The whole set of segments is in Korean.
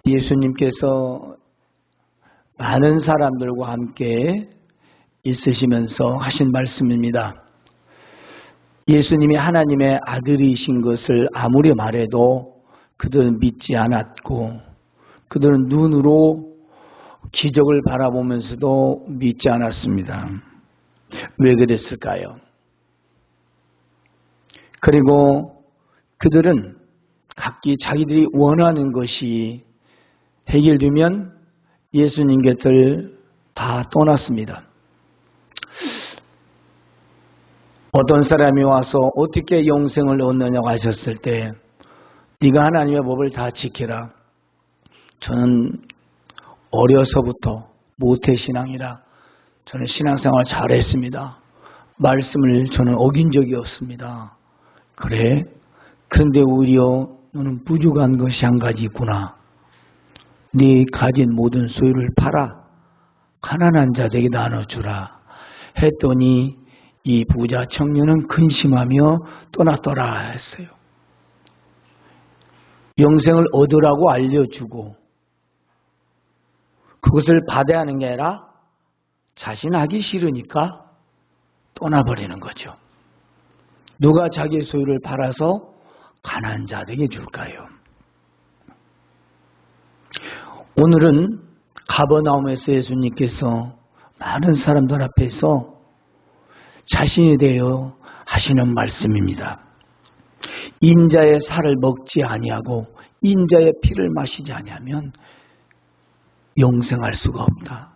예수님께서 많은 사람들과 함께 있으시면서 하신 말씀입니다. 예수님이 하나님의 아들이신 것을 아무리 말해도 그들은 믿지 않았고, 그들은 눈으로 기적을 바라보면서도 믿지 않았습니다. 왜 그랬을까요? 그리고 그들은 각기 자기들이 원하는 것이 해결되면 예수님 곁을 다 떠났습니다. 어떤 사람이 와서 어떻게 영생을 얻느냐고 하셨을 때, 네가 하나님의 법을 다 지키라. 저는 어려서부터 모태신앙이라 저는 신앙생활 잘했습니다. 말씀을 저는 어긴 적이 없습니다. 그래? 그런데 오히려 너는 부족한 것이 한 가지 있구나. 네 가진 모든 소유를 팔아 가난한 자들에게 나눠주라 했더니 이 부자 청년은 근심하며 떠났더라 했어요. 영생을 얻으라고 알려주고 그것을 받아야 하는 게 아니라 자신 하기 싫으니까 떠나버리는 거죠. 누가 자기 소유를 팔아서 가난한 자들에게 줄까요? 오늘은 가버나움에서 예수님께서 많은 사람들 앞에서 자신에 대하여 하시는 말씀입니다. 인자의 살을 먹지 아니하고 인자의 피를 마시지 아니하면 영생할 수가 없다.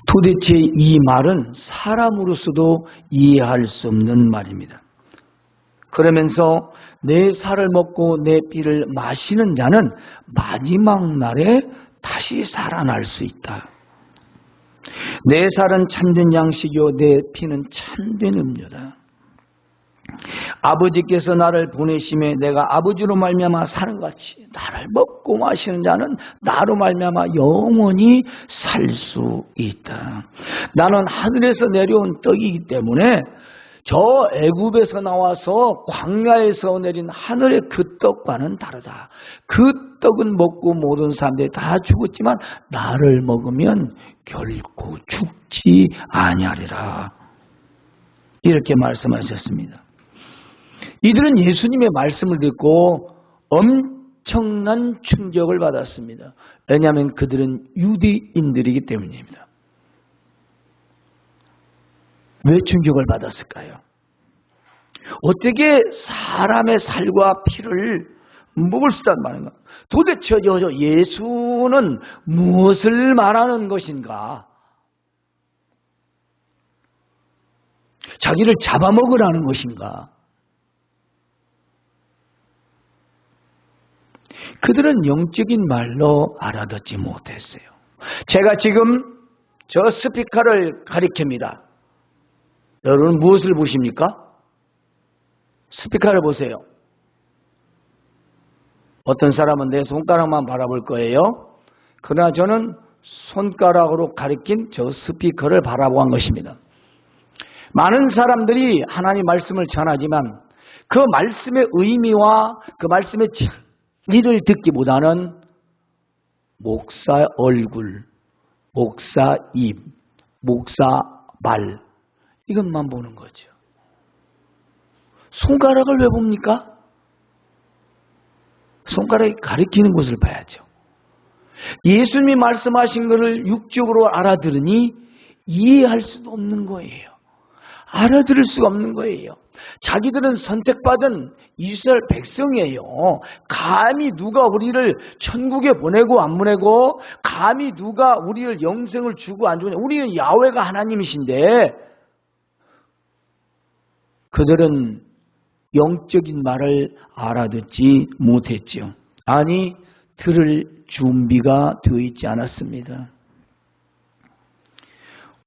도대체 이 말은 사람으로서도 이해할 수 없는 말입니다. 그러면서 내 살을 먹고 내 피를 마시는 자는 마지막 날에 다시 살아날 수 있다. 내 살은 참된 양식이요 내 피는 참된 음료다. 아버지께서 나를 보내심에 내가 아버지로 말미암아 사는 같이 나를 먹고 마시는 자는 나로 말미암아 영원히 살 수 있다. 나는 하늘에서 내려온 떡이기 때문에 저 애굽에서 나와서 광야에서 내린 하늘의 그 떡과는 다르다. 그 떡은 먹고 모든 사람들이 다 죽었지만 나를 먹으면 결코 죽지 아니하리라. 이렇게 말씀하셨습니다. 이들은 예수님의 말씀을 듣고 엄청난 충격을 받았습니다. 왜냐하면 그들은 유대인들이기 때문입니다. 왜 충격을 받았을까요? 어떻게 사람의 살과 피를 먹을 수 있단 말인가? 도대체 예수는 무엇을 말하는 것인가? 자기를 잡아먹으라는 것인가? 그들은 영적인 말로 알아듣지 못했어요. 제가 지금 저 스피커를 가리킵니다. 여러분 무엇을 보십니까? 스피커를 보세요. 어떤 사람은 내 손가락만 바라볼 거예요. 그러나 저는 손가락으로 가리킨 저 스피커를 바라보는 것입니다. 많은 사람들이 하나님 말씀을 전하지만 그 말씀의 의미와 그 말씀의 진리를 듣기보다는 목사 얼굴, 목사 입, 목사 말 이것만 보는 거죠. 손가락을 왜 봅니까? 손가락이 가리키는 것을 봐야죠. 예수님이 말씀하신 것을 육적으로 알아들으니 이해할 수도 없는 거예요. 알아들을 수가 없는 거예요. 자기들은 선택받은 이스라엘 백성이에요. 감히 누가 우리를 천국에 보내고 안 보내고, 감히 누가 우리를 영생을 주고 안 주냐. 우리는 야훼가 하나님이신데 그들은 영적인 말을 알아듣지 못했죠. 아니, 들을 준비가 되어 있지 않았습니다.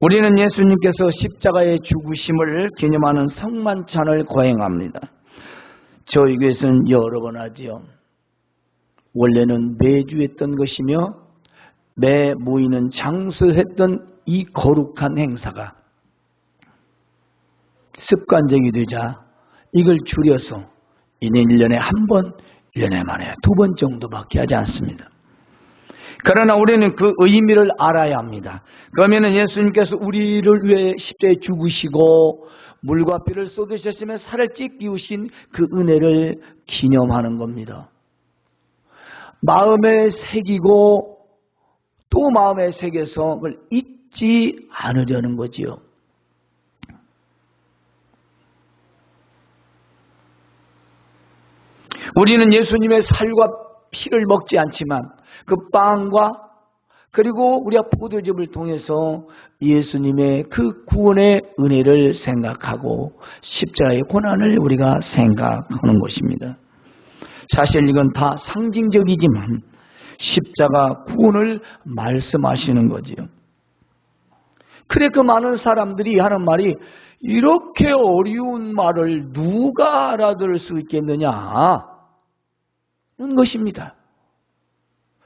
우리는 예수님께서 십자가의 죽으심을 기념하는 성만찬을 거행합니다. 저희 교회에서는 여러 번 하지요. 원래는 매주 했던 것이며 매 모이는 장소에서 했던 이 거룩한 행사가 습관적이 되자 이걸 줄여서 이제 1년에 한 번, 1년에 만에 2번 정도밖에 하지 않습니다. 그러나 우리는 그 의미를 알아야 합니다. 그러면 예수님께서 우리를 위해 십자가에 죽으시고 물과 피를 쏟으셨으며 살을 찢기우신 그 은혜를 기념하는 겁니다. 마음에 새기고 또 마음에 새겨서 그걸 잊지 않으려는 거지요. 우리는 예수님의 살과 피를 먹지 않지만 그 빵과 그리고 우리가 포도즙을 통해서 예수님의 그 구원의 은혜를 생각하고 십자가의 고난을 우리가 생각하는 것입니다. 사실 이건 다 상징적이지만 십자가 구원을 말씀하시는 거지요. 그래 그 많은 사람들이 하는 말이 이렇게 어려운 말을 누가 알아들을 수 있겠느냐 는 것입니다.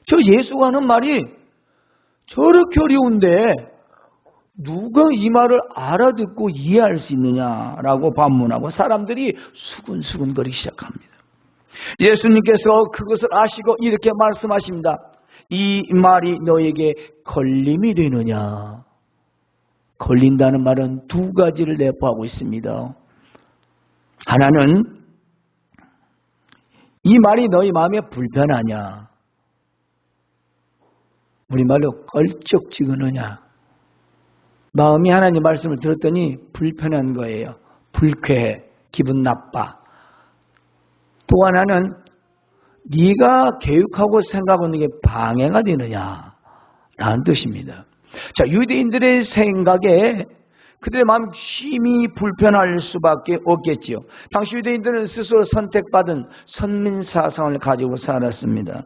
저 예수가 하는 말이 저렇게 어려운데 누가 이 말을 알아듣고 이해할 수 있느냐라고 반문하고 사람들이 수근수근거리기 시작합니다. 예수님께서 그것을 아시고 이렇게 말씀하십니다. 이 말이 너에게 걸림이 되느냐? 걸린다는 말은 2가지를 내포하고 있습니다. 하나는 이 말이 너희 마음에 불편하냐? 우리말로 껄쩍지근하냐? 마음이 하나님 말씀을 들었더니 불편한 거예요. 불쾌해, 기분 나빠. 또 하나는 네가 계획하고 생각하는 게 방해가 되느냐라는 뜻입니다. 자, 유대인들의 생각에 그들의 마음이 심히 불편할 수밖에 없겠지요. 당시 유대인들은 스스로 선택받은 선민사상을 가지고 살았습니다.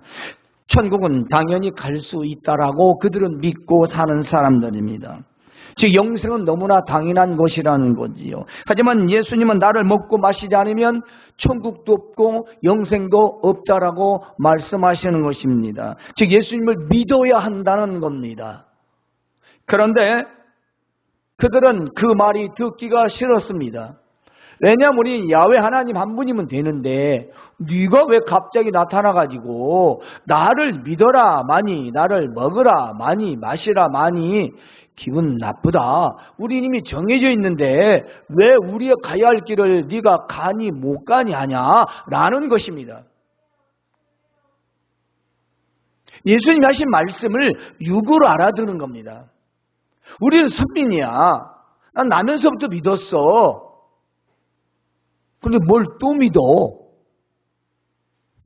천국은 당연히 갈 수 있다라고 그들은 믿고 사는 사람들입니다. 즉 영생은 너무나 당연한 것이라는 거지요. 하지만 예수님은 나를 먹고 마시지 않으면 천국도 없고 영생도 없다라고 말씀하시는 것입니다. 즉 예수님을 믿어야 한다는 겁니다. 그런데 그들은 그 말이 듣기가 싫었습니다. 왜냐하면 우리 야훼 하나님 한 분이면 되는데 네가 왜 갑자기 나타나가지고 나를 믿어라 많이, 나를 먹으라 많이, 마시라 많이, 기분 나쁘다. 우리 이미 정해져 있는데 왜 우리가 가야 할 길을 네가 가니 못 가니 하냐라는 것입니다. 예수님이 하신 말씀을 육으로 알아듣는 겁니다. 우리는 선민이야. 난 나면서부터 믿었어. 근데 뭘 또 믿어?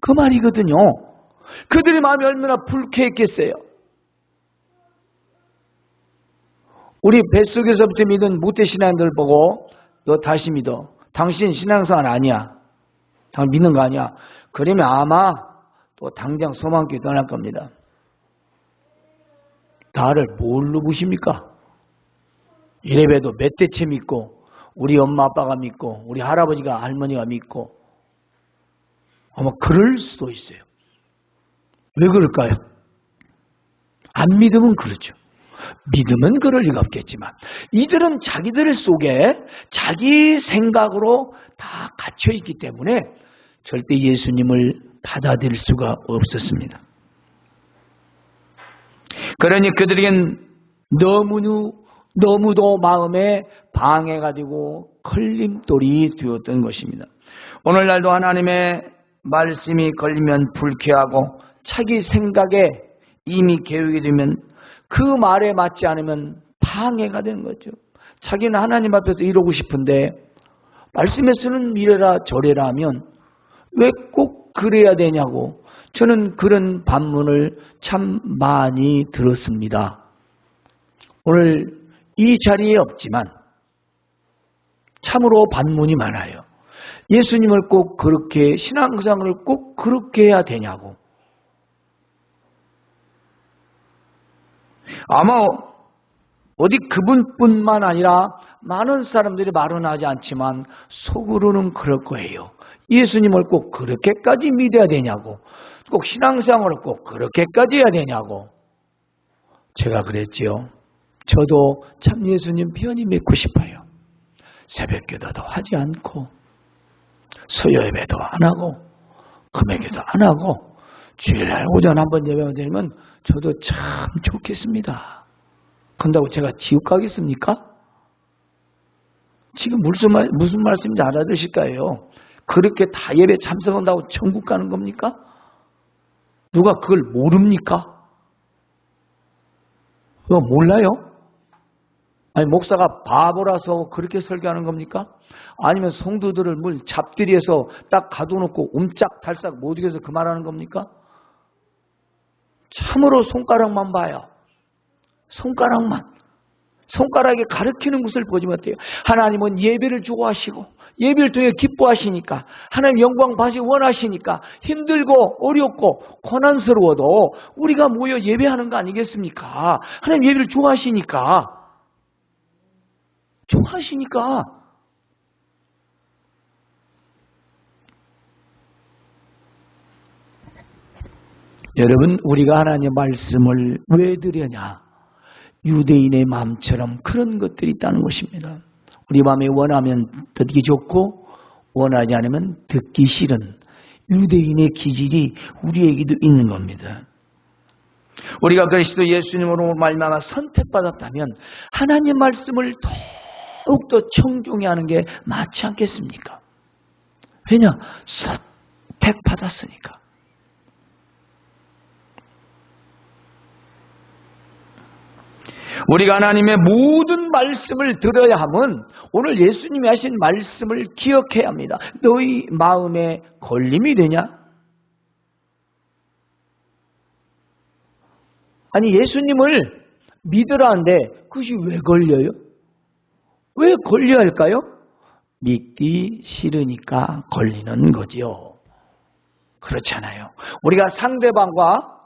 그 말이거든요. 그들의 마음이 얼마나 불쾌했겠어요. 우리 뱃속에서부터 믿은 모태신앙들 보고 너 다시 믿어. 당신 신앙생활 아니야. 당신 믿는 거 아니야. 그러면 아마 또 당장 소망교회 떠날 겁니다. 나를 뭘로 보십니까? 이래봬도 몇 대째 믿고 우리 엄마 아빠가 믿고 우리 할아버지가 할머니가 믿고 아마 그럴 수도 있어요. 왜 그럴까요? 안 믿으면 그렇죠. 믿으면 그럴 리가 없겠지만 이들은 자기들 속에 자기 생각으로 다 갇혀있기 때문에 절대 예수님을 받아들일 수가 없었습니다. 그러니 그들에겐 너무도 마음에 방해가 되고 걸림돌이 되었던 것입니다. 오늘날도 하나님의 말씀이 걸리면 불쾌하고 자기 생각에 이미 계획이 되면 그 말에 맞지 않으면 방해가 되는 거죠. 자기는 하나님 앞에서 이러고 싶은데 말씀에서는 이래라 저래라 하면 왜 꼭 그래야 되냐고 저는 그런 반문을 참 많이 들었습니다. 오늘 이 자리에 없지만 참으로 반문이 많아요. 예수님을 꼭 그렇게 신앙생활을 꼭 그렇게 해야 되냐고. 아마 어디 그분뿐만 아니라 많은 사람들이 말은 하지 않지만 속으로는 그럴 거예요. 예수님을 꼭 그렇게까지 믿어야 되냐고. 꼭 신앙생활을 꼭 그렇게까지 해야 되냐고. 제가 그랬지요. 저도 참 예수님 편히 믿고 싶어요. 새벽기도도 하지 않고 수요예배도 안 하고 금요기도 안 하고 주일날 오전 한번 예배만 드리면 저도 참 좋겠습니다. 그런다고 제가 지옥 가겠습니까? 지금 무슨 말씀인지 알아들으실 거예요. 그렇게 다 예배 참석한다고 천국 가는 겁니까? 누가 그걸 모릅니까? 그거 몰라요? 아니 목사가 바보라서 그렇게 설교하는 겁니까? 아니면 성도들을 물 잡들이에서 딱 가둬놓고 옴짝달싹 못 이겨서 그 말하는 겁니까? 참으로 손가락만 봐요. 손가락만. 손가락에 가리키는 것을 보지 못해요. 하나님은 예배를 좋아하시고 예배를 통해 기뻐하시니까 하나님 영광 받기 원하시니까 힘들고 어렵고 고난스러워도 우리가 모여 예배하는 거 아니겠습니까? 하나님 예배를 좋아하시니까 여러분 우리가 하나님의 말씀을 왜 드려냐? 유대인의 마음처럼 그런 것들이 있다는 것입니다. 우리 마음에 원하면 듣기 좋고 원하지 않으면 듣기 싫은 유대인의 기질이 우리에게도 있는 겁니다. 우리가 그리스도 예수님으로 말미암아 선택받았다면 하나님 말씀을 더욱더 청종히 하는 게 맞지 않겠습니까? 왜냐? 선택받았으니까. 우리가 하나님의 모든 말씀을 들어야 하면 오늘 예수님이 하신 말씀을 기억해야 합니다. 너희 마음에 걸림이 되냐? 아니 예수님을 믿으라는데 그것이 왜 걸려요? 왜 걸려야 할까요? 믿기 싫으니까 걸리는 거지요. 그렇잖아요. 우리가 상대방과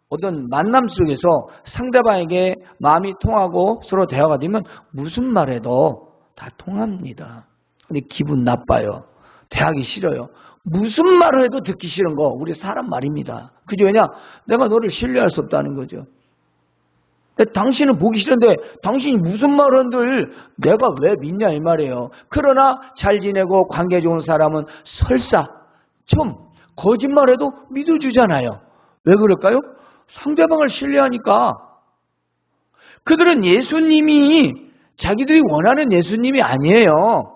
어떤 만남 속에서 상대방에게 마음이 통하고 서로 대화가 되면 무슨 말해도 다 통합니다. 근데 기분 나빠요. 대하기 싫어요. 무슨 말을 해도 듣기 싫은 거 우리 사람 말입니다. 그죠? 왜냐? 내가 너를 신뢰할 수 없다는 거죠. 당신은 보기 싫은데 당신이 무슨 말을 한들 내가 왜 믿냐 이 말이에요. 그러나 잘 지내고 관계 좋은 사람은 설사 좀 거짓말해도 믿어주잖아요. 왜 그럴까요? 상대방을 신뢰하니까. 그들은 예수님이 자기들이 원하는 예수님이 아니에요.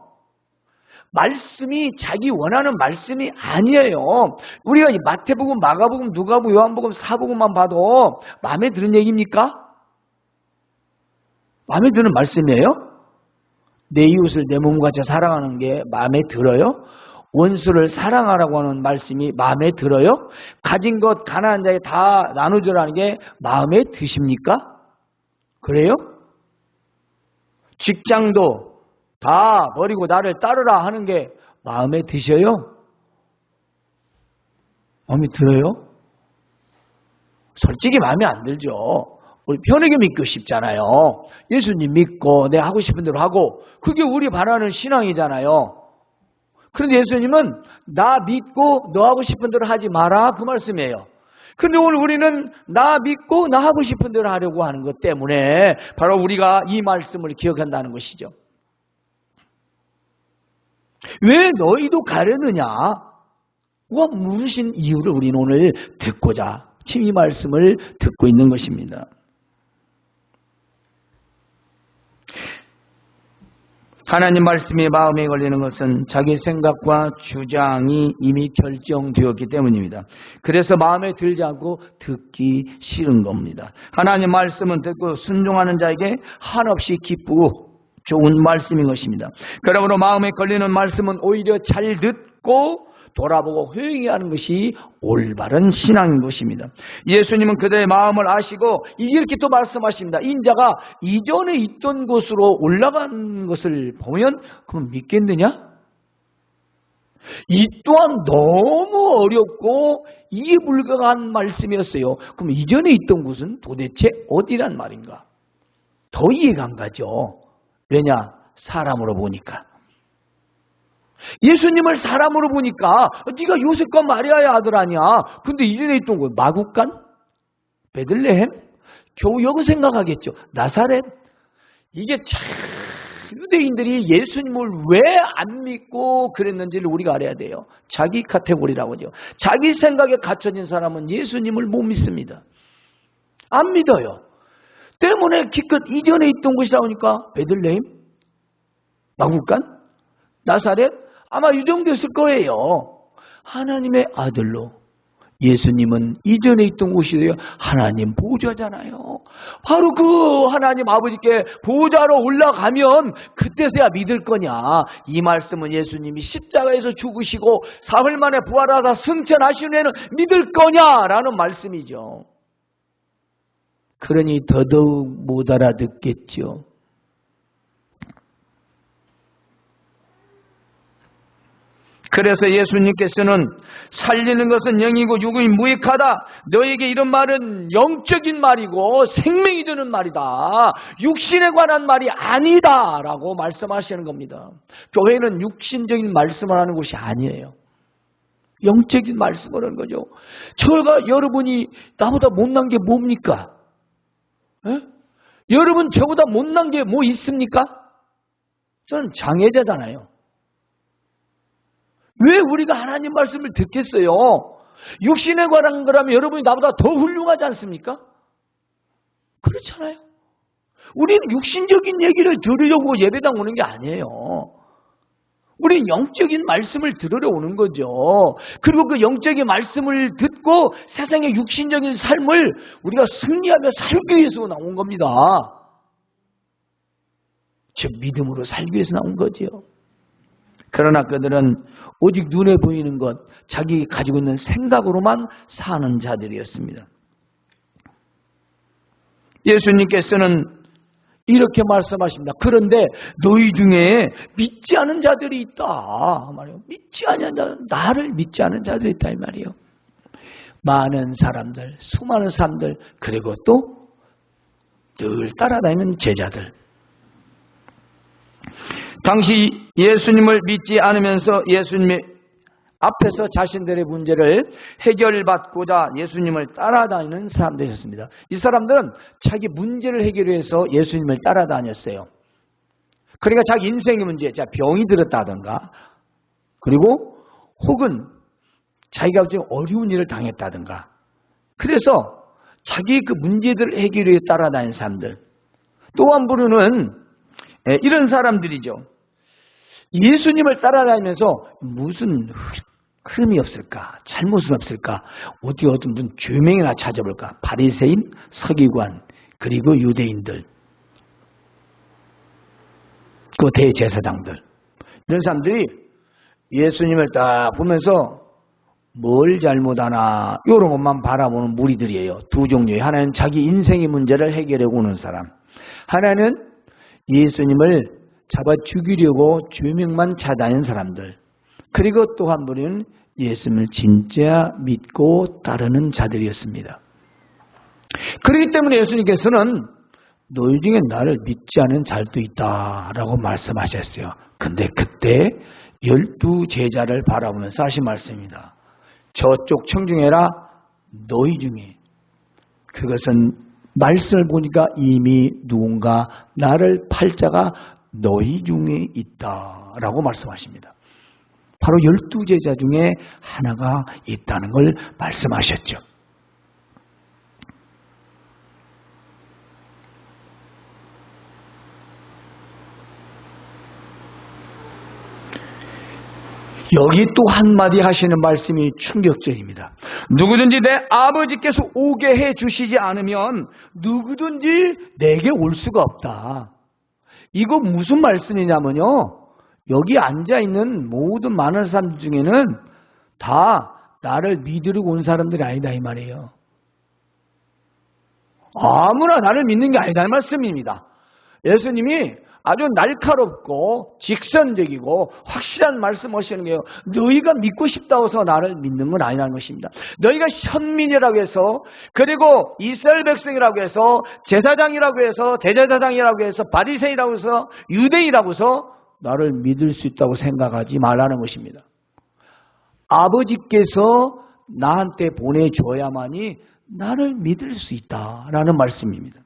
말씀이 자기 원하는 말씀이 아니에요. 우리가 마태복음, 마가복음, 누가복음, 요한복음, 사복음만 봐도 마음에 드는 얘기입니까? 마음에 드는 말씀이에요? 내 이웃을 내 몸같이 사랑하는 게 마음에 들어요? 원수를 사랑하라고 하는 말씀이 마음에 들어요? 가진 것 가난한 자에게 다 나누주라는 게 마음에 드십니까? 그래요? 직장도 다 버리고 나를 따르라 하는 게 마음에 드셔요? 마음에 들어요? 솔직히 마음에 안 들죠. 우리 편하게 믿고 싶잖아요. 예수님 믿고 내 하고 싶은 대로 하고 그게 우리 바라는 신앙이잖아요. 그런데 예수님은 나 믿고 너 하고 싶은 대로 하지 마라 그 말씀이에요. 그런데 오늘 우리는 나 믿고 나 하고 싶은 대로 하려고 하는 것 때문에 바로 우리가 이 말씀을 기억한다는 것이죠. 왜 너희도 가려느냐? 물으신 이유를 우리는 오늘 듣고자 지금 이 말씀을 듣고 있는 것입니다. 하나님 말씀이 마음에 걸리는 것은 자기 생각과 주장이 이미 결정되었기 때문입니다. 그래서 마음에 들지 않고 듣기 싫은 겁니다. 하나님 말씀은 듣고 순종하는 자에게 한없이 기쁘고 좋은 말씀인 것입니다. 그러므로 마음에 걸리는 말씀은 오히려 잘 듣고 돌아보고 회개하는 것이 올바른 신앙인 것입니다. 예수님은 그들의 마음을 아시고 이렇게 또 말씀하십니다. 인자가 이전에 있던 곳으로 올라간 것을 보면 그럼 믿겠느냐? 이 또한 너무 어렵고 이해 불가한 말씀이었어요. 그럼 이전에 있던 곳은 도대체 어디란 말인가? 더 이해가 안 가죠. 왜냐? 사람으로 보니까. 예수님을 사람으로 보니까 네가 요셉과 마리아의 아들 아니야. 근데 이전에 있던 곳 마국간? 베들레헴? 겨우 여기 생각하겠죠. 나사렛? 이게 유대인들이 예수님을 왜 안 믿고 그랬는지를 우리가 알아야 돼요. 자기 카테고리라고 하죠. 자기 생각에 갇혀진 사람은 예수님을 못 믿습니다. 안 믿어요. 때문에 기껏 이전에 있던 곳이라고 하니까 베들레헴, 마구간, 나사렛 아마 이 정도였을 거예요. 하나님의 아들로 예수님은 이전에 있던 곳이에요. 하나님 보좌잖아요. 바로 그 하나님 아버지께 보좌로 올라가면 그때서야 믿을 거냐. 이 말씀은 예수님이 십자가에서 죽으시고 사흘 만에 부활하사 승천하신 후에는 믿을 거냐라는 말씀이죠. 그러니 더더욱 못 알아듣겠죠. 그래서 예수님께서는 살리는 것은 영이고 육이 무익하다. 너에게 이런 말은 영적인 말이고 생명이 되는 말이다. 육신에 관한 말이 아니다 라고 말씀하시는 겁니다. 교회는 육신적인 말씀을 하는 곳이 아니에요. 영적인 말씀을 하는 거죠. 여러분이 나보다 못난 게 뭡니까? 에? 여러분 저보다 못난 게 뭐 있습니까? 저는 장애자잖아요. 왜 우리가 하나님 말씀을 듣겠어요? 육신에 관한 거라면 여러분이 나보다 더 훌륭하지 않습니까? 그렇잖아요. 우리는 육신적인 얘기를 들으려고 예배당 오는 게 아니에요. 우리는 영적인 말씀을 들으러 오는 거죠. 그리고 그 영적인 말씀을 듣고 세상의 육신적인 삶을 우리가 승리하며 살기 위해서 나온 겁니다. 즉 믿음으로 살기 위해서 나온 거죠. 그러나 그들은 오직 눈에 보이는 것, 자기 가지고 있는 생각으로만 사는 자들이었습니다. 예수님께서는 이렇게 말씀하십니다. 그런데 너희 중에 믿지 않은 자들이 있다. 말이에요. 믿지 않은 자들, 나를 믿지 않은 자들이 있다 이 말이에요. 많은 사람들, 수많은 사람들, 그리고 또 늘 따라다니는 제자들. 당시 예수님을 믿지 않으면서 예수님의 앞에서 자신들의 문제를 해결받고자 예수님을 따라다니는 사람들이었습니다. 이 사람들은 자기 문제를 해결해서 예수님을 따라다녔어요. 그러니까 자기 인생의 문제, 병이 들었다든가, 그리고 혹은 자기가 좀 어려운 일을 당했다든가, 그래서 자기 그 문제들을 해결해 따라다니는 사람들. 또 한 부류는 이런 사람들이죠. 예수님을 따라다니면서 무슨 흐름이 없을까? 잘못은 없을까? 어디 무슨 죄명이나 찾아볼까? 바리새인, 서기관, 그리고 유대인들, 그 대제사장들, 이런 사람들이 예수님을 딱 보면서 뭘 잘못하나 이런 것만 바라보는 무리들이에요. 두 종류예요. 하나는 자기 인생의 문제를 해결해 오는 사람, 하나는 예수님을 잡아 죽이려고 죄명만 찾아다니는 사람들, 그리고 또 한 분은 예수님을 진짜 믿고 따르는 자들이었습니다. 그렇기 때문에 예수님께서는 너희 중에 나를 믿지 않은 자들도 있다라고 말씀하셨어요. 근데 그때 12 제자를 바라보면서 하신 말씀입니다. 저쪽 청중에라 너희 중에. 그것은 말씀을 보니까 이미 누군가 나를 팔 자가 너희 중에 있다라고 말씀하십니다. 바로 12 제자 중에 하나가 있다는 걸 말씀하셨죠. 여기 또 한마디 하시는 말씀이 충격적입니다. 누구든지 내 아버지께서 오게 해 주시지 않으면 누구든지 내게 올 수가 없다. 이거 무슨 말씀이냐면요, 여기 앉아있는 모든 많은 사람들 중에는 다 나를 믿으려고 온 사람들이 아니다 이 말이에요. 아무나 나를 믿는 게 아니다 이 말씀입니다. 예수님이 아주 날카롭고 직선적이고 확실한 말씀 하시는 게요, 너희가 믿고 싶다고 해서 나를 믿는 건 아니라는 것입니다. 너희가 현민이라고 해서, 그리고 이스라엘 백성이라고 해서, 제사장이라고 해서, 대제사장이라고 해서, 바리새인이라고 해서, 유대인이라고 해서 나를 믿을 수 있다고 생각하지 말라는 것입니다. 아버지께서 나한테 보내줘야만이 나를 믿을 수 있다라는 말씀입니다.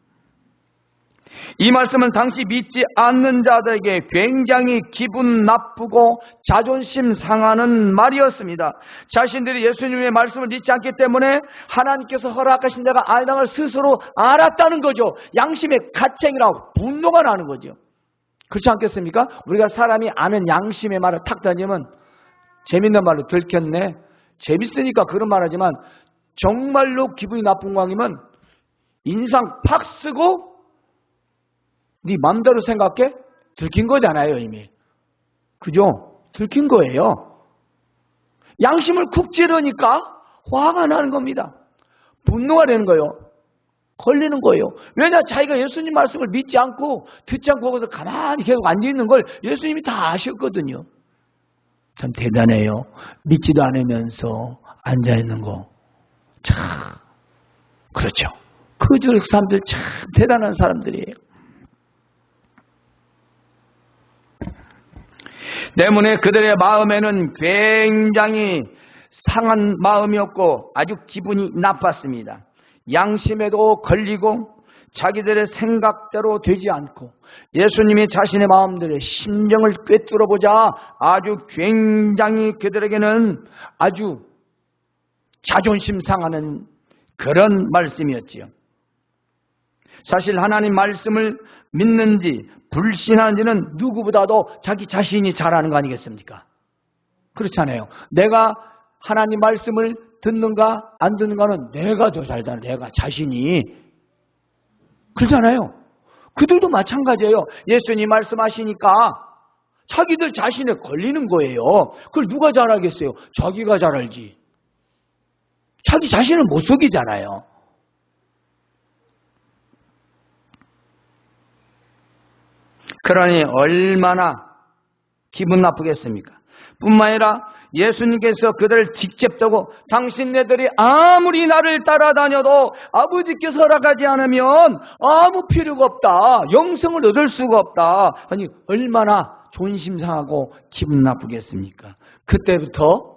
이 말씀은 당시 믿지 않는 자들에게 굉장히 기분 나쁘고 자존심 상하는 말이었습니다. 자신들이 예수님의 말씀을 믿지 않기 때문에 하나님께서 허락하신 자가 아니라는 걸 스스로 알았다는 거죠. 양심의 가책이라고 분노가 나는 거죠. 그렇지 않겠습니까? 우리가 사람이 아는 양심의 말을 탁 던지면 재밌는 말로 들켰네. 재밌으니까 그런 말 하지만 정말로 기분이 나쁜 광이면 인상 팍 쓰고 네 맘대로 생각해? 들킨 거잖아요, 이미. 그죠? 들킨 거예요. 양심을 쿡 찌르니까 화가 나는 겁니다. 분노가 되는 거예요. 걸리는 거예요. 왜냐? 자기가 예수님 말씀을 믿지 않고 듣지 않고 거기서 가만히 계속 앉아있는 걸 예수님이 다 아셨거든요. 참 대단해요. 믿지도 않으면서 앉아있는 거. 참 그렇죠. 그 사람들 참 대단한 사람들이에요. 때문에 그들의 마음에는 굉장히 상한 마음이었고 아주 기분이 나빴습니다. 양심에도 걸리고 자기들의 생각대로 되지 않고 예수님이 자신의 마음들의 심정을 꿰뚫어보자 아주 굉장히 그들에게는 아주 자존심 상하는 그런 말씀이었지요. 사실 하나님 말씀을 믿는지 불신하는지는 누구보다도 자기 자신이 잘 아는 거 아니겠습니까? 그렇잖아요. 내가 하나님 말씀을 듣는가 안 듣는가는 내가 더 잘 알아. 내가 자신이. 그렇잖아요. 그들도 마찬가지예요. 예수님 말씀하시니까 자기들 자신에 걸리는 거예요. 그걸 누가 잘 알겠어요? 자기가 잘 알지. 자기 자신을 못 속이잖아요. 그러니 얼마나 기분 나쁘겠습니까? 뿐만 아니라 예수님께서 그들을 직접 두고 당신네들이 아무리 나를 따라다녀도 아버지께서 허락하지 않으면 아무 필요가 없다. 영생을 얻을 수가 없다. 아니 얼마나 존심 상하고 기분 나쁘겠습니까? 그때부터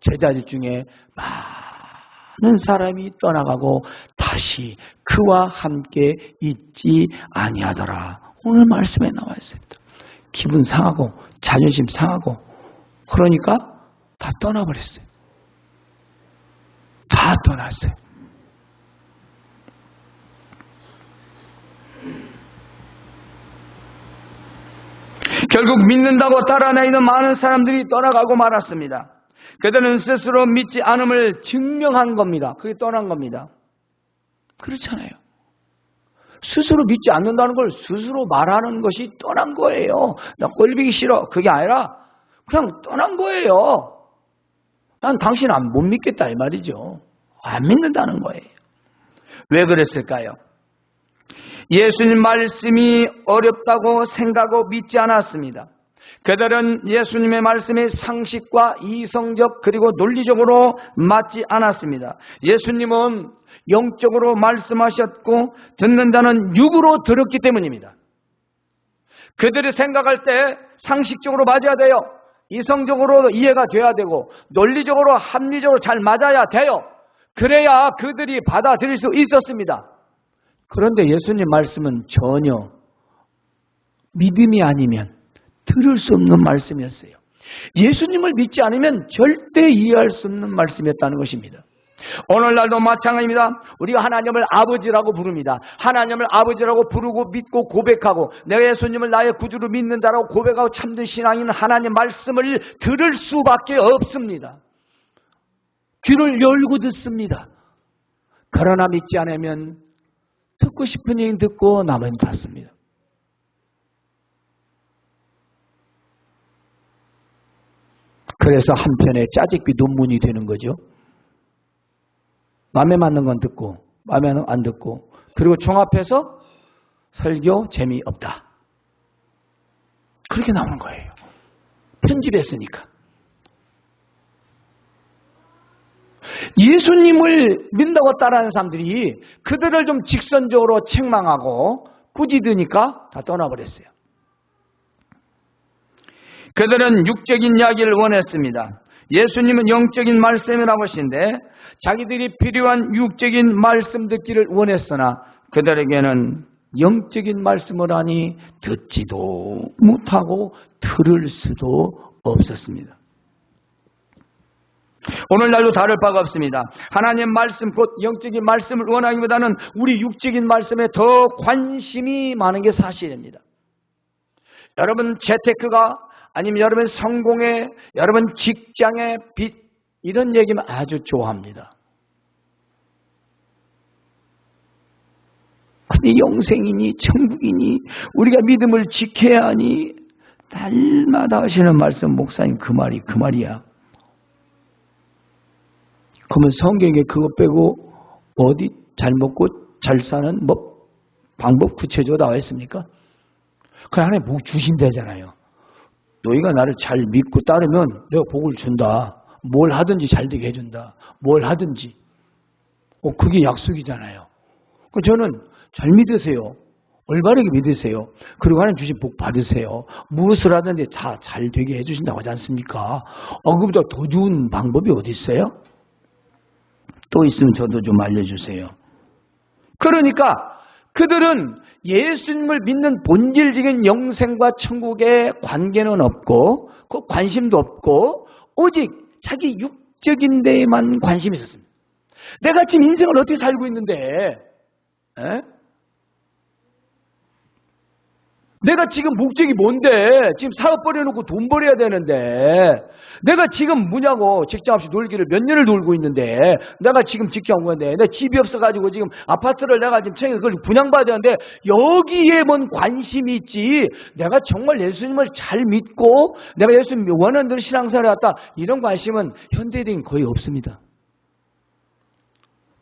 제자들 중에 많은 사람이 떠나가고 다시 그와 함께 있지 아니하더라. 오늘 말씀에 나와 있습니다. 기분 상하고 자존심 상하고 그러니까 다 떠나버렸어요. 다 떠났어요. 결국 믿는다고 따라다니는 많은 사람들이 떠나가고 말았습니다. 그들은 스스로 믿지 않음을 증명한 겁니다. 그게 떠난 겁니다. 그렇잖아요. 스스로 믿지 않는다는 걸 스스로 말하는 것이 떠난 거예요. 나 꼴보기 싫어. 그게 아니라 그냥 떠난 거예요. 난 당신 못 믿겠다 이 말이죠. 안 믿는다는 거예요. 왜 그랬을까요? 예수님 말씀이 어렵다고 생각하고 믿지 않았습니다. 그들은 예수님의 말씀이 상식과 이성적 그리고 논리적으로 맞지 않았습니다. 예수님은 영적으로 말씀하셨고 듣는 자는 육으로 들었기 때문입니다. 그들이 생각할 때 상식적으로 맞아야 돼요. 이성적으로 이해가 돼야 되고 논리적으로 합리적으로 잘 맞아야 돼요. 그래야 그들이 받아들일 수 있었습니다. 그런데 예수님 말씀은 전혀 믿음이 아니면 들을 수 없는 말씀이었어요. 예수님을 믿지 않으면 절대 이해할 수 없는 말씀이었다는 것입니다. 오늘날도 마찬가지입니다. 우리가 하나님을 아버지라고 부릅니다. 하나님을 아버지라고 부르고 믿고 고백하고 내가 예수님을 나의 구주로 믿는 자라고 고백하고 참된 신앙인은 하나님 말씀을 들을 수밖에 없습니다. 귀를 열고 듣습니다. 그러나 믿지 않으면 듣고 싶은 얘기 듣고 나머지는 닫습니다. 그래서 한편에 짜집기 논문이 되는 거죠. 마음에 맞는 건 듣고 마음에 안 듣고 그리고 종합해서 설교 재미없다. 그렇게 나오는 거예요. 편집했으니까. 예수님을 믿는다고 따라하는 사람들이 그들을 좀 직선적으로 책망하고 꾸짖으니까 다 떠나버렸어요. 그들은 육적인 이야기를 원했습니다. 예수님은 영적인 말씀이라고 하시는데 자기들이 필요한 육적인 말씀 듣기를 원했으나 그들에게는 영적인 말씀을 하니 듣지도 못하고 들을 수도 없었습니다. 오늘날도 다를 바가 없습니다. 하나님의 말씀, 곧 영적인 말씀을 원하기보다는 우리 육적인 말씀에 더 관심이 많은 게 사실입니다. 여러분 재테크가, 아니면 여러분 성공에, 여러분 직장의 빚, 이런 얘기면 아주 좋아합니다. 근데 영생이니 천국이니 우리가 믿음을 지켜야 하니 날마다 하시는 말씀, 목사님 그 말이야. 그러면 성경에 그거 빼고 어디 잘 먹고 잘 사는 방법 구체적으로 나와 있습니까? 그 안에 복 주신다잖아요. 너희가 나를 잘 믿고 따르면 내가 복을 준다. 뭘 하든지 잘 되게 해준다. 뭘 하든지. 그게 약속이잖아요. 저는 잘 믿으세요. 올바르게 믿으세요. 그리고 하나님 주신 복 받으세요. 무엇을 하든지 다 잘 되게 해주신다고 하지 않습니까? 그보다 더 좋은 방법이 어디 있어요? 또 있으면 저도 좀 알려주세요. 그러니까 그들은 예수님을 믿는 본질적인 영생과 천국에 관계는 없고 그 관심도 없고 오직 자기 육적인 데에만 관심이 있었습니다. 내가 지금 인생을 어떻게 살고 있는데, 내가 지금 목적이 뭔데, 지금 사업 벌여놓고 돈 벌여야 되는데, 내가 지금 뭐냐고 직장 없이 놀기를 몇 년을 놀고 있는데, 내가 지금 직장 온 건데, 내 집이 없어가지고 지금 아파트를 내가 지금 그걸 분양받아야 되는데, 여기에 뭔 관심이 있지, 내가 정말 예수님을 잘 믿고, 내가 예수님 원하는 대로 신앙생활을 했다, 이런 관심은 현대인은 거의 없습니다.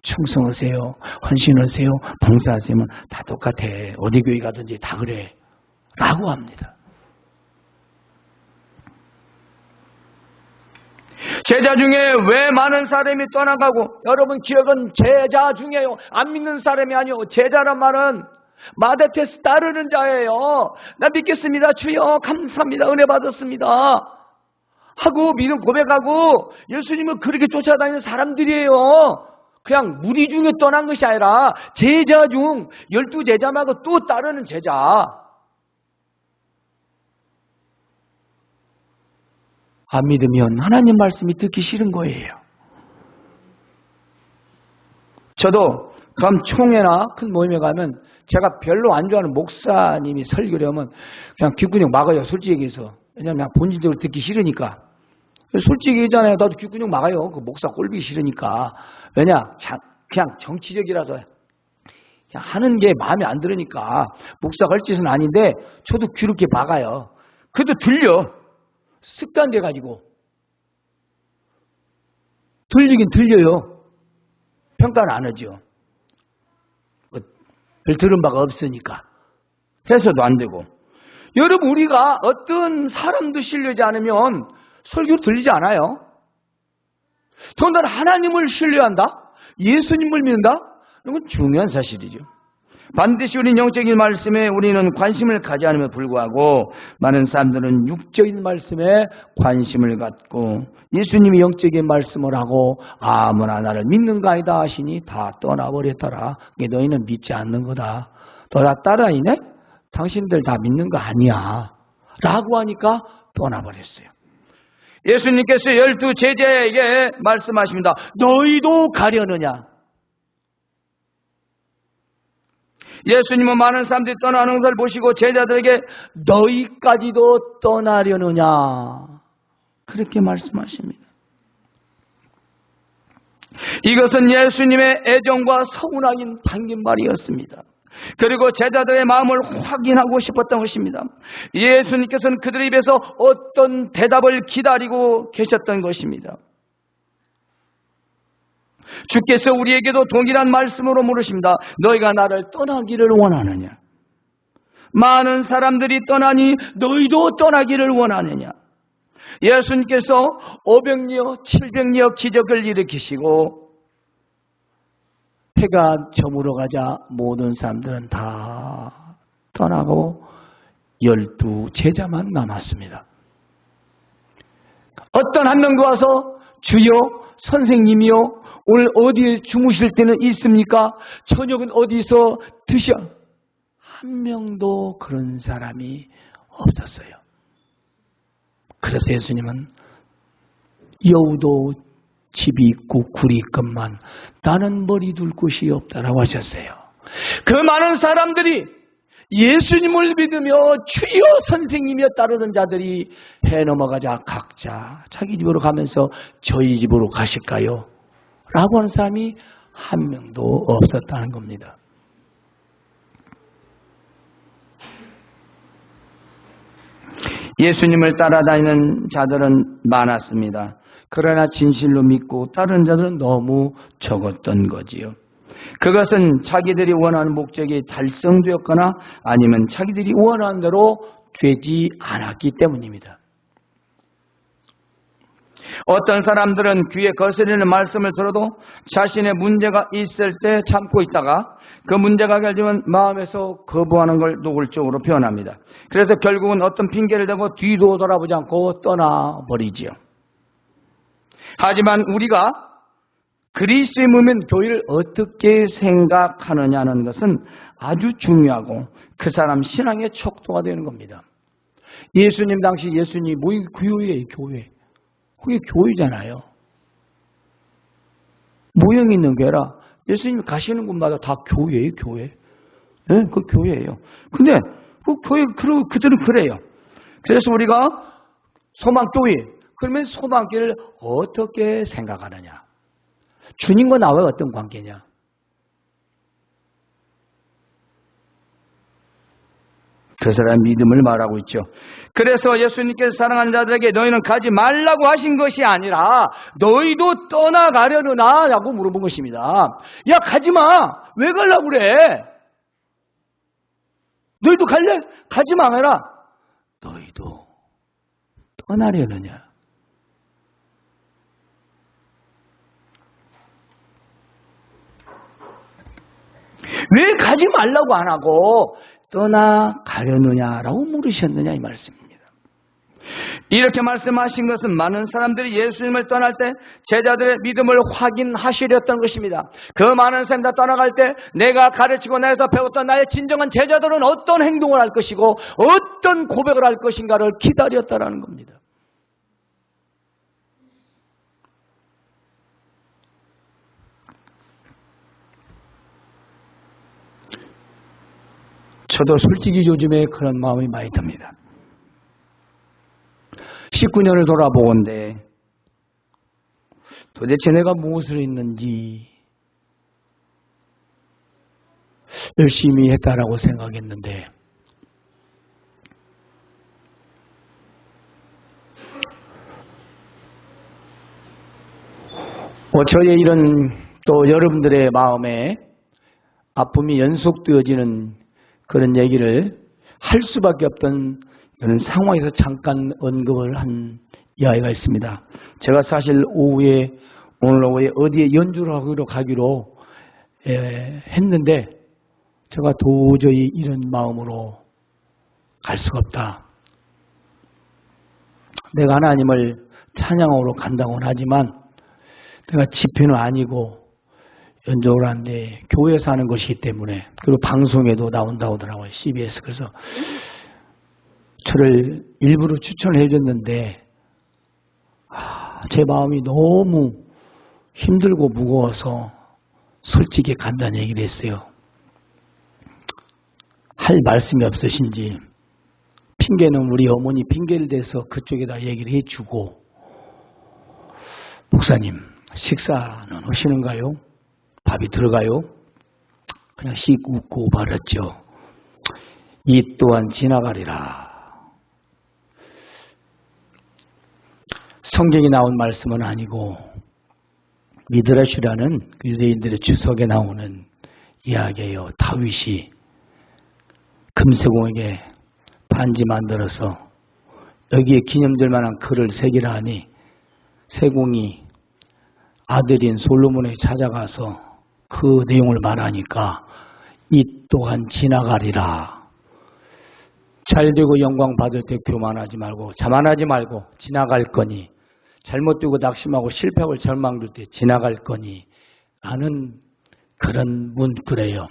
충성하세요, 헌신하세요, 봉사하세요, 다 똑같아. 어디 교회 가든지 다 그래. 라고 합니다. 제자 중에 왜 많은 사람이 떠나가고, 여러분 기억은 제자 중에요. 안 믿는 사람이 아니요. 제자란 말은 마데테스 따르는 자예요. 나 믿겠습니다. 주여 감사합니다. 은혜 받았습니다. 하고 믿음 고백하고 예수님을 그렇게 쫓아다니는 사람들이에요. 그냥 무리 중에 떠난 것이 아니라 제자 중 12제자 말고 또 따르는 제자. 안 믿으면 하나님 말씀이 듣기 싫은 거예요. 저도 그럼 총회나 큰 모임에 가면 제가 별로 안 좋아하는 목사님이 설교를 하면 그냥 귓구녕 막아요. 솔직히 얘기해서. 왜냐하면 본질적으로 듣기 싫으니까. 솔직히 얘기잖아요. 나도 귓구녕 막아요. 그 목사 꼴보기 싫으니까. 왜냐? 그냥 정치적이라서 그냥 하는 게 마음에 안 들으니까 목사가 할 짓은 아닌데 저도 귀 이렇게 막아요. 그래도 들려. 습관돼가지고. 들리긴 들려요. 평가는 안 하죠. 별 들은 바가 없으니까. 해서도 안 되고. 여러분 우리가 어떤 사람도 신뢰하지 않으면 설교를 들리지 않아요. 더군다나 하나님을 신뢰한다? 예수님을 믿는다? 이건 중요한 사실이죠. 반드시 우리는 영적인 말씀에 우리는 관심을 가지 않음에 불구하고 많은 사람들은 육적인 말씀에 관심을 갖고 예수님이 영적인 말씀을 하고 아무나 나를 믿는가 아니다 하시니 다 떠나버렸더라. 너희는 믿지 않는 거다. 너 다 따라다니네? 당신들 다 믿는 거 아니야. 라고 하니까 떠나버렸어요. 예수님께서 12제자에게 말씀하십니다. 너희도 가려느냐? 예수님은 많은 사람들이 떠나는 것을 보시고 제자들에게 너희까지도 떠나려느냐? 그렇게 말씀하십니다. 이것은 예수님의 애정과 서운하긴 담긴 말이었습니다. 그리고 제자들의 마음을 확인하고 싶었던 것입니다. 예수님께서는 그들의 입에서 어떤 대답을 기다리고 계셨던 것입니다. 주께서 우리에게도 동일한 말씀으로 물으십니다. 너희가 나를 떠나기를 원하느냐? 많은 사람들이 떠나니 너희도 떠나기를 원하느냐? 예수님께서 500여 700여 기적을 일으키시고 해가 저물어 가자 모든 사람들은 다 떠나고 12제자만 남았습니다. 어떤 한 명도 와서 주여 선생님이요 오늘 어디에 주무실 때는 있습니까? 저녁은 어디서 드셔? 한 명도 그런 사람이 없었어요. 그래서 예수님은 여우도 집이 있고 굴이 있건만 나는 머리 둘 곳이 없다라고 하셨어요. 그 많은 사람들이 예수님을 믿으며 주여 선생님이여 따르던 자들이 해 넘어가자 각자 자기 집으로 가면서 저희 집으로 가실까요? 라고 하는 사람이 한 명도 없었다는 겁니다. 예수님을 따라다니는 자들은 많았습니다. 그러나 진실로 믿고 따르는 자들은 너무 적었던 거지요. 그것은 자기들이 원하는 목적이 달성되었거나 아니면 자기들이 원하는 대로 되지 않았기 때문입니다. 어떤 사람들은 귀에 거스리는 말씀을 들어도 자신의 문제가 있을 때 참고 있다가 그 문제가 해결되면 마음에서 거부하는 걸 노골적으로 표현합니다. 그래서 결국은 어떤 핑계를 대고 뒤도 돌아보지 않고 떠나버리지요. 하지만 우리가 그리스도의 몸인 교회를 어떻게 생각하느냐는 것은 아주 중요하고 그 사람 신앙의 척도가 되는 겁니다. 예수님 당시 예수님이 모인 교회예요. 교회. 그게 교회잖아요. 모형 있는 교회라 예수님이 가시는 곳마다 다 교회예요. 교회. 네, 그 교회예요. 근데 그 교회 그들은 그래요. 그래서 우리가 소망교회 그러면 소망교회를 어떻게 생각하느냐? 주님과 나와 어떤 관계냐? 그 사람 믿음을 말하고 있죠. 그래서 예수님께서 사랑하는 자들에게 너희는 가지 말라고 하신 것이 아니라 너희도 떠나가려느냐? 라고 물어본 것입니다. 야 가지 마. 왜 가려고 그래? 너희도 갈래? 가지 마라. 너희도 떠나려느냐? 왜 가지 말라고 안 하고 떠나가려느냐라고 물으셨느냐 이 말씀입니다. 이렇게 말씀하신 것은 많은 사람들이 예수님을 떠날 때 제자들의 믿음을 확인하시렸던 것입니다. 그 많은 사람들 다 떠나갈 때 내가 가르치고 나에서 배웠던 나의 진정한 제자들은 어떤 행동을 할 것이고 어떤 고백을 할 것인가를 기다렸다라는 겁니다. 저도 솔직히 요즘에 그런 마음이 많이 듭니다. 19년을 돌아보건대 도대체 내가 무엇을 했는지 열심히 했다라고 생각했는데 저의 이런 또 여러분들의 마음에 아픔이 연속되어지는 그런 얘기를 할 수밖에 없던 그런 상황에서 잠깐 언급을 한 이야기가 있습니다. 제가 사실 오늘 오후에 어디에 연주를 하기로 가기로 했는데 제가 도저히 이런 마음으로 갈 수가 없다. 내가 하나님을 찬양으로 간다고는 하지만 내가 집회는 아니고 연주를 하는데 교회에서 하는 것이기 때문에 그리고 방송에도 나온다고 하더라고요. CBS. 그래서 저를 일부러 추천을 해줬는데 제 마음이 너무 힘들고 무거워서 솔직히 간단히 얘기를 했어요. 할 말씀이 없으신지 핑계는 우리 어머니 핑계를 대서 그쪽에다 얘기를 해주고 목사님 식사는 하시는가요? 밥이 들어가요? 그냥 씩 웃고 말았죠. 이 또한 지나가리라. 성경에 나온 말씀은 아니고 미드라슈라는 유대인들의 주석에 나오는 이야기예요. 다윗이 금세공에게 반지 만들어서 여기에 기념될 만한 글을 새기라 하니 세공이 아들인 솔로몬에게 찾아가서 그 내용을 말하니까 이 또한 지나가리라. 잘되고 영광 받을 때 교만하지 말고 자만하지 말고 지나갈 거니 잘못되고 낙심하고 실패하고 절망될 때 지나갈 거니 라는 그런 문구래요.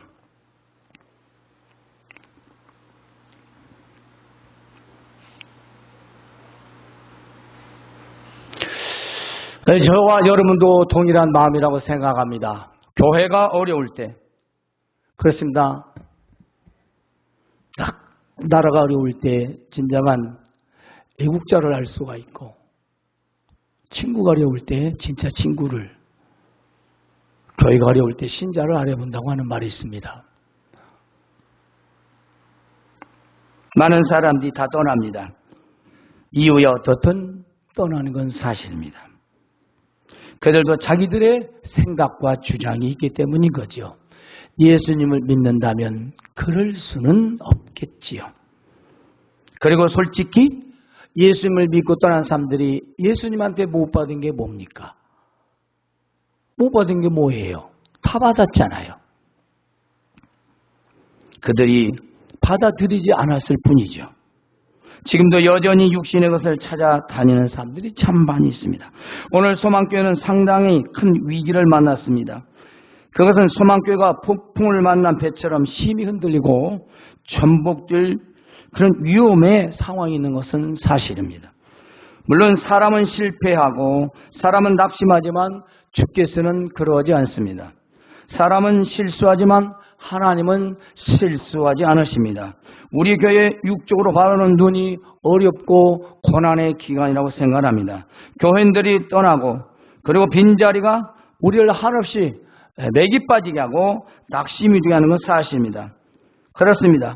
저와 여러분도 동일한 마음이라고 생각합니다. 교회가 어려울 때, 그렇습니다. 딱 나라가 어려울 때 진정한 애국자를 알 수가 있고, 친구가 어려울 때 진짜 친구를, 교회가 어려울 때 신자를 알아본다고 하는 말이 있습니다. 많은 사람들이 다 떠납니다. 이유야 어떻든 떠나는 건 사실입니다. 그들도 자기들의 생각과 주장이 있기 때문인 거죠. 예수님을 믿는다면 그럴 수는 없겠지요. 그리고 솔직히 예수님을 믿고 떠난 사람들이 예수님한테 못 받은 게 뭡니까? 못 받은 게 뭐예요? 다 받았잖아요. 그들이 받아들이지 않았을 뿐이죠. 지금도 여전히 육신의 것을 찾아다니는 사람들이 참 많이 있습니다. 오늘 소망교회는 상당히 큰 위기를 만났습니다. 그것은 소망교회가 폭풍을 만난 배처럼 심히 흔들리고 전복될 그런 위험의 상황이 있는 것은 사실입니다. 물론 사람은 실패하고 사람은 낙심하지만 주께서는 그러하지 않습니다. 사람은 실수하지만 하나님은 실수하지 않으십니다. 우리 교회 육적으로 바라보는 눈이 어렵고 고난의 기간이라고 생각합니다. 교회인들이 떠나고 그리고 빈자리가 우리를 한없이 맥이 빠지게 하고 낙심이 되게 하는 건 사실입니다. 그렇습니다.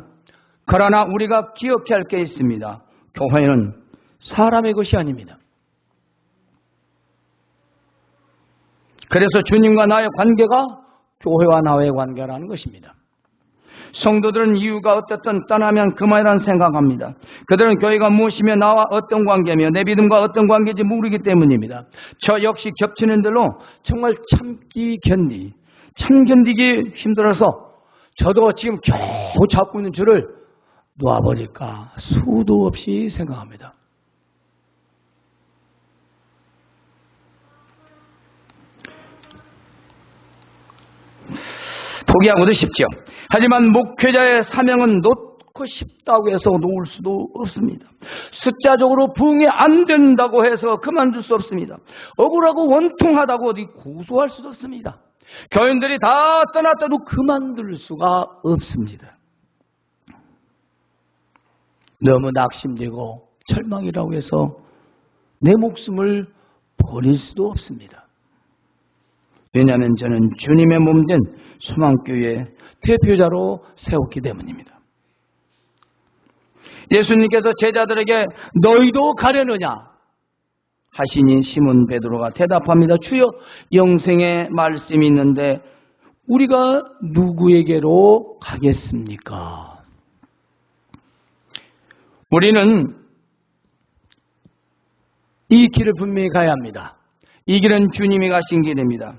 그러나 우리가 기억해야 할 게 있습니다. 교회는 사람의 것이 아닙니다. 그래서 주님과 나의 관계가 교회와 나의 관계라는 것입니다. 성도들은 이유가 어떻든 떠나면 그만이라는 생각합니다. 그들은 교회가 무엇이며 나와 어떤 관계며 내 믿음과 어떤 관계인지 모르기 때문입니다. 저 역시 겹치는 대로 정말 참 견디기 힘들어서 저도 지금 겨우 잡고 있는 줄을 놓아버릴까 수도 없이 생각합니다. 포기하고도 싶죠. 하지만 목회자의 사명은 놓고 싶다고 해서 놓을 수도 없습니다. 숫자적으로 부응이 안 된다고 해서 그만둘 수 없습니다. 억울하고 원통하다고 어디 고소할 수도 없습니다. 교인들이 다 떠났다도 그만둘 수가 없습니다. 너무 낙심되고 절망이라고 해서 내 목숨을 버릴 수도 없습니다. 왜냐하면 저는 주님의 몸된 소망교회의 대표자로 세웠기 때문입니다. 예수님께서 제자들에게 너희도 가려느냐 하시니 시몬 베드로가 대답합니다. 주여, 영생의 말씀이 있는데 우리가 누구에게로 가겠습니까? 우리는 이 길을 분명히 가야 합니다. 이 길은 주님이 가신 길입니다.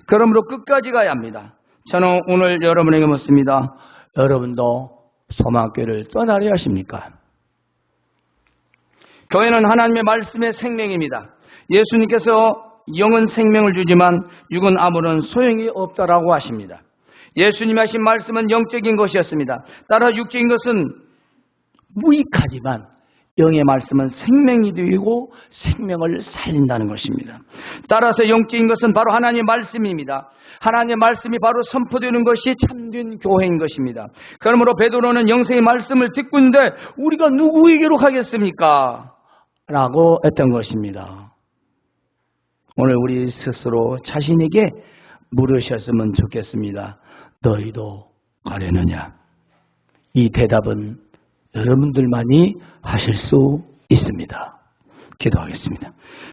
그러므로 끝까지 가야 합니다. 저는 오늘 여러분에게 묻습니다. 여러분도 소망교회를 떠나려 하십니까? 교회는 하나님의 말씀의 생명입니다. 예수님께서 영은 생명을 주지만 육은 아무런 소용이 없다라고 하십니다. 예수님이 하신 말씀은 영적인 것이었습니다. 따라 육적인 것은 무익하지만 영의 말씀은 생명이 되고 생명을 살린다는 것입니다. 따라서 영적인 것은 바로 하나님의 말씀입니다. 하나님의 말씀이 바로 선포되는 것이 참된 교회인 것입니다. 그러므로 베드로는 영생의 말씀을 듣고 있는데 우리가 누구에게로 가겠습니까? 라고 했던 것입니다. 오늘 우리 스스로 자신에게 물으셨으면 좋겠습니다. 너희도 가려느냐? 이 대답은 여러분들만이 하실 수 있습니다. 기도하겠습니다.